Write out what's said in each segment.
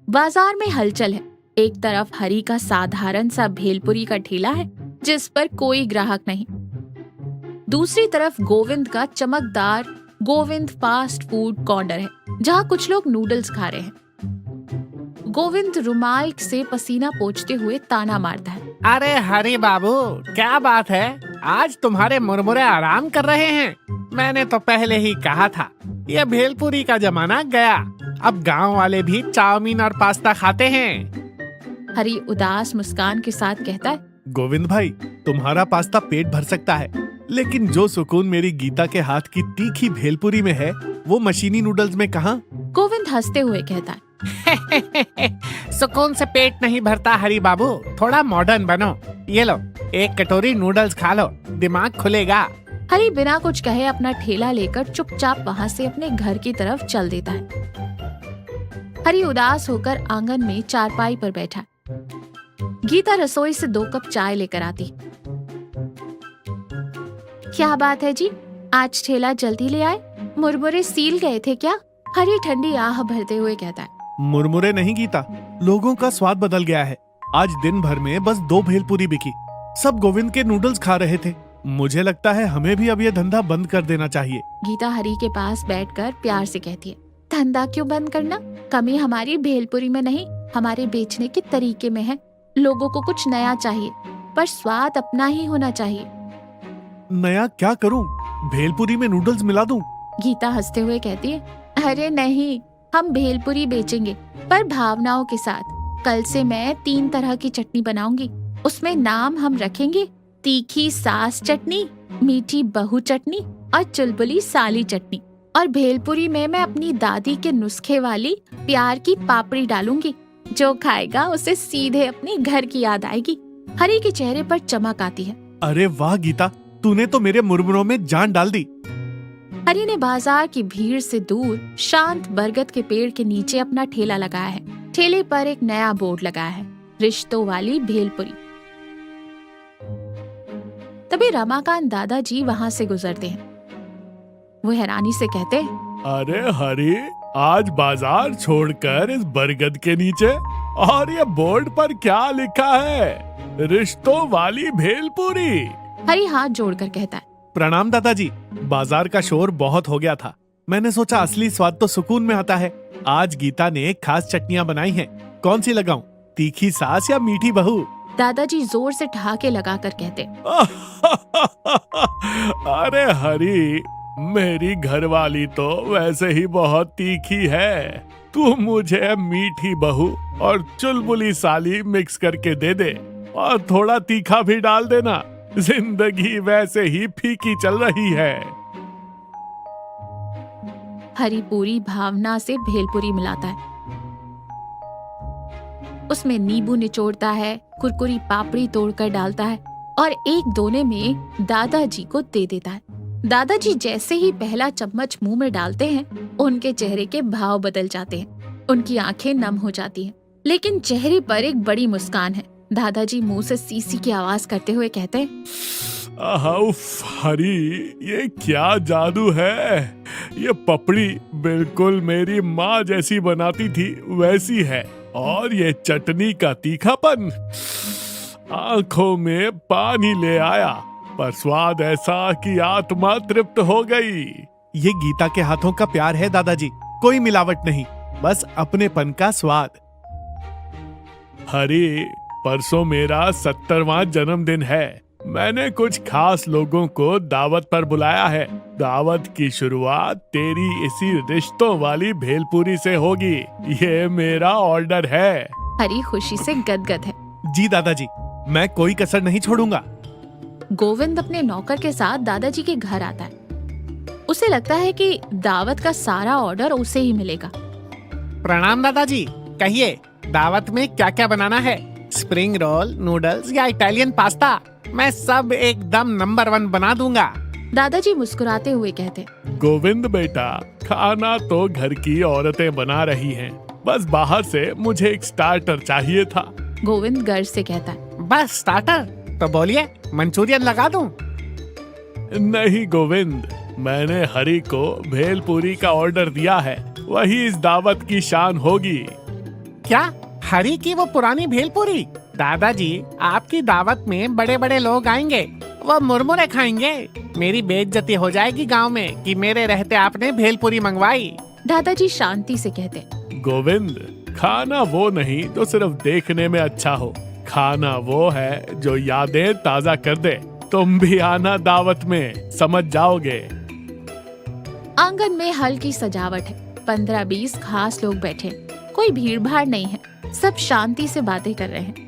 बाजार में हलचल है। एक तरफ हरी का साधारण सा भेलपुरी का ठेला है जिस पर कोई ग्राहक नहीं। दूसरी तरफ गोविंद का चमकदार गोविंद फास्ट फूड कॉर्नर है जहाँ कुछ लोग नूडल्स खा रहे हैं। गोविंद रुमाल से पसीना पोंछते हुए ताना मारता है। अरे हरी बाबू, क्या बात है, आज तुम्हारे मुरमुरे आराम कर रहे हैं। मैंने तो पहले ही कहा था ये भेलपुरी का जमाना गया। अब गांव वाले भी चाउमीन और पास्ता खाते हैं। हरी उदास मुस्कान के साथ कहता है, गोविंद भाई, तुम्हारा पास्ता पेट भर सकता है, लेकिन जो सुकून मेरी गीता के हाथ की तीखी भेलपुरी में है वो मशीनी नूडल्स में कहाँ। गोविंद हंसते हुए कहता है, सुकून से पेट नहीं भरता हरी बाबू, थोड़ा मॉडर्न बनो। ये लो, एक कटोरी नूडल्स खा लो, दिमाग खुलेगा। हरी बिना कुछ कहे अपना ठेला लेकर चुपचाप वहाँ से अपने घर की तरफ चल देता है। हरी उदास होकर आंगन में चारपाई पर बैठा। गीता रसोई से 2 कप चाय लेकर आती। क्या बात है जी, आज ठेला जल्दी ले आए? मुरमुरे सील गए थे क्या? हरी ठंडी आह भरते हुए कहता है। मुरमुरे नहीं गीता, लोगों का स्वाद बदल गया है। आज दिन भर में बस 2 भेलपुरी बिकी, सब गोविंद के नूडल्स खा रहे थे। मुझे लगता है हमें भी अब ये धंधा बंद कर देना चाहिए। गीता हरी के पास बैठकर प्यार से कहती है, धंधा क्यों बंद करना? कमी हमारी भेलपुरी में नहीं, हमारे बेचने के तरीके में है। लोगों को कुछ नया चाहिए, पर स्वाद अपना ही होना चाहिए। नया क्या करूं? भेलपुरी में नूडल्स मिला दूं? गीता हंसते हुए कहती है, अरे नहीं, हम भेलपुरी बेचेंगे पर भावनाओं के साथ। कल से मैं 3 तरह की चटनी बनाऊंगी। उसमें नाम हम रखेंगे तीखी सास चटनी, मीठी बहू चटनी और चुलबुली साली चटनी। और भेलपुरी में मैं अपनी दादी के नुस्खे वाली प्यार की पापड़ी डालूंगी। जो खाएगा उसे सीधे अपने घर की याद आएगी। हरी के चेहरे पर चमक आती है। अरे वाह गीता, तूने तो मेरे मुरमुरों में जान डाल दी। हरी ने बाजार की भीड़ से दूर शांत बरगद के पेड़ के नीचे अपना ठेला लगाया है। ठेले पर एक नया बोर्ड लगाया है, रिश्तों वाली भेलपुरी। तभी रमाकांत दादाजी वहाँ से गुजरते हैं। वो हैरानी से कहते हैं, अरे हरी, आज बाजार छोड़कर इस बरगद के नीचे, और ये बोर्ड पर क्या लिखा है? रिश्तों वाली भेलपुरी। हरी हाथ जोड़कर कहता है, प्रणाम दादाजी, बाजार का शोर बहुत हो गया था। मैंने सोचा असली स्वाद तो सुकून में आता है। आज गीता ने खास चटनियाँ बनाई हैं, कौन सी लगाऊं? तीखी सास या मीठी बहू? दादाजी जोर से ठहाके लगाकर कहते, अरे हरी, मेरी घरवाली तो वैसे ही बहुत तीखी है। तू मुझे मीठी बहू और चुलबुली साली मिक्स करके दे दे, और थोड़ा तीखा भी डाल देना। जिंदगी वैसे ही फीकी चल रही है। हरी पूरी भावना से भेलपुरी मिलाता है। उसमें नींबू निचोड़ता है, कुरकुरी पापड़ी तोड़कर डालता है और एक दोने में दादाजी को दे देता है। दादाजी जैसे ही पहला चम्मच मुंह में डालते हैं, उनके चेहरे के भाव बदल जाते हैं। उनकी आंखें नम हो जाती हैं, लेकिन चेहरे पर एक बड़ी मुस्कान है। दादाजी मुंह से सीसी की आवाज करते हुए कहते हैं, उफ हरी, ये क्या जादू है। ये पपड़ी बिल्कुल मेरी माँ जैसी बनाती थी वैसी है, और ये चटनी का तीखापन आंखों में पानी ले आया, पर स्वाद ऐसा कि आत्मा तृप्त हो गई। ये गीता के हाथों का प्यार है दादाजी, कोई मिलावट नहीं, बस अपनेपन का स्वाद। हरी, परसों मेरा 70वां जन्मदिन है। मैंने कुछ खास लोगों को दावत पर बुलाया है। दावत की शुरुआत तेरी इसी रिश्तों वाली भेलपुरी से होगी। ये मेरा ऑर्डर है। हरी खुशी से गदगद है। जी दादाजी, मैं कोई कसर नहीं छोड़ूंगा। गोविंद अपने नौकर के साथ दादाजी के घर आता है। उसे लगता है कि दावत का सारा ऑर्डर उसे ही मिलेगा। प्रणाम दादाजी, कहिए दावत में क्या क्या बनाना है? स्प्रिंग रोल, नूडल्स या इटालियन पास्ता? मैं सब एकदम नंबर 1 बना दूंगा। दादाजी मुस्कुराते हुए कहते, गोविंद बेटा, खाना तो घर की औरतें बना रही हैं, बस बाहर से मुझे एक स्टार्टर चाहिए था। गोविंद गर्व से कहता है, बस स्टार्टर? तो बोलिए, मंचूरियन लगा दूं? नहीं गोविंद, मैंने हरी को भेलपुरी का ऑर्डर दिया है, वही इस दावत की शान होगी। क्या हरी की वो पुरानी भेलपुरी? दादाजी, आपकी दावत में बड़े बड़े लोग आएंगे, वो मुरमुरे खाएंगे। मेरी बेइज्जती हो जाएगी गांव में कि मेरे रहते आपने भेलपुरी मंगवाई। दादाजी शांति से कहते, गोविंद, खाना वो नहीं जो सिर्फ देखने में अच्छा हो, खाना वो है जो यादें ताजा कर दे। तुम भी आना दावत में, समझ जाओगे। आंगन में हल्की सजावट है। 15-20 खास लोग बैठे, कोई भीड़ भाड़ नहीं है, सब शांति से बातें कर रहे हैं।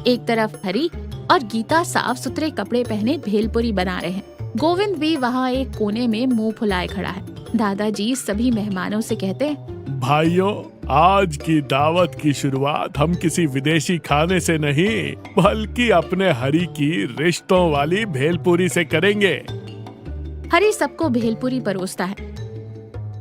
एक तरफ हरी और गीता साफ सुथरे कपड़े पहने भेलपुरी बना रहे हैं। गोविंद भी वहाँ एक कोने में मुंह फुलाए खड़ा है। दादाजी सभी मेहमानों से कहते, भाइयों, आज की दावत की शुरुआत हम किसी विदेशी खाने से नहीं, बल्कि अपने हरी की रिश्तों वाली भेलपुरी से करेंगे। हरी सबको भेलपुरी परोसता है।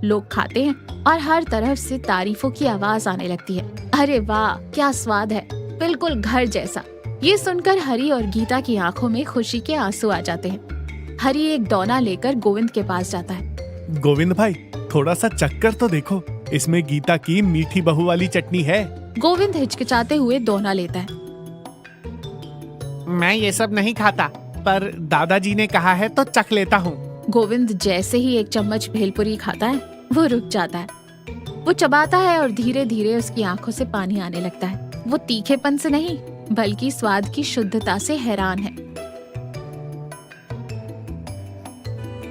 लोग खाते हैं और हर तरफ से तारीफों की आवाज आने लगती है। अरे वाह, क्या स्वाद है, बिल्कुल घर जैसा। ये सुनकर हरी और गीता की आंखों में खुशी के आंसू आ जाते हैं। हरी एक दोना लेकर गोविंद के पास जाता है। गोविंद भाई, थोड़ा सा चक्कर तो देखो, इसमें गीता की मीठी बहू वाली चटनी है। गोविंद हिचकिचाते हुए दोना लेता है। मैं ये सब नहीं खाता, पर दादाजी ने कहा है तो चख लेता हूँ। गोविंद जैसे ही एक चम्मच भेलपुरी खाता है, वो रुक जाता है। वो चबाता है और धीरे धीरे उसकी आंखों से पानी आने लगता है। वो तीखेपन से नहीं, बल्कि स्वाद की शुद्धता से हैरान है।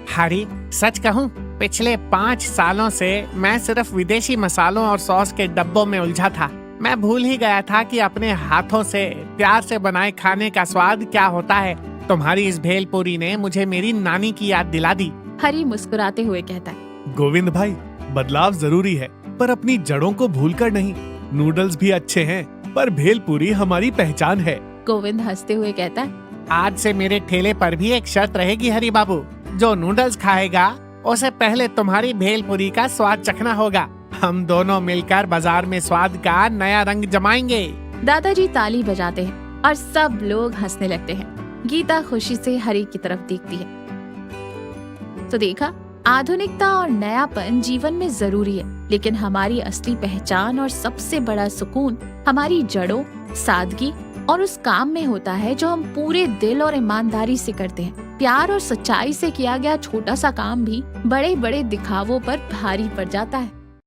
हरी, सच कहूँ, पिछले 5 सालों से मैं सिर्फ विदेशी मसालों और सॉस के डब्बों में उलझा था। मैं भूल ही गया था कि अपने हाथों से प्यार से बनाए खाने का स्वाद क्या होता है। तुम्हारी इस भेलपुरी ने मुझे मेरी नानी की याद दिला दी। हरी मुस्कुराते हुए कहता है, गोविंद भाई, बदलाव जरूरी है, पर अपनी जड़ों को भूलकर नहीं। नूडल्स भी अच्छे हैं, पर भेलपुरी हमारी पहचान है। गोविंद हंसते हुए कहता है, आज से मेरे ठेले पर भी एक शर्त रहेगी हरी बाबू, जो नूडल्स खाएगा उसे पहले तुम्हारी भेलपुरी का स्वाद चखना होगा। हम दोनों मिलकर बाजार में स्वाद का नया रंग जमाएंगे। दादाजी ताली बजाते हैं और सब लोग हंसने लगते हैं। गीता खुशी से हरी की तरफ देखती है। तो देखा, आधुनिकता और नयापन जीवन में जरूरी है, लेकिन हमारी असली पहचान और सबसे बड़ा सुकून हमारी जड़ों, सादगी और उस काम में होता है जो हम पूरे दिल और ईमानदारी से करते हैं। प्यार और सच्चाई से किया गया छोटा सा काम भी बड़े बड़े दिखावों पर भारी पड़ जाता है।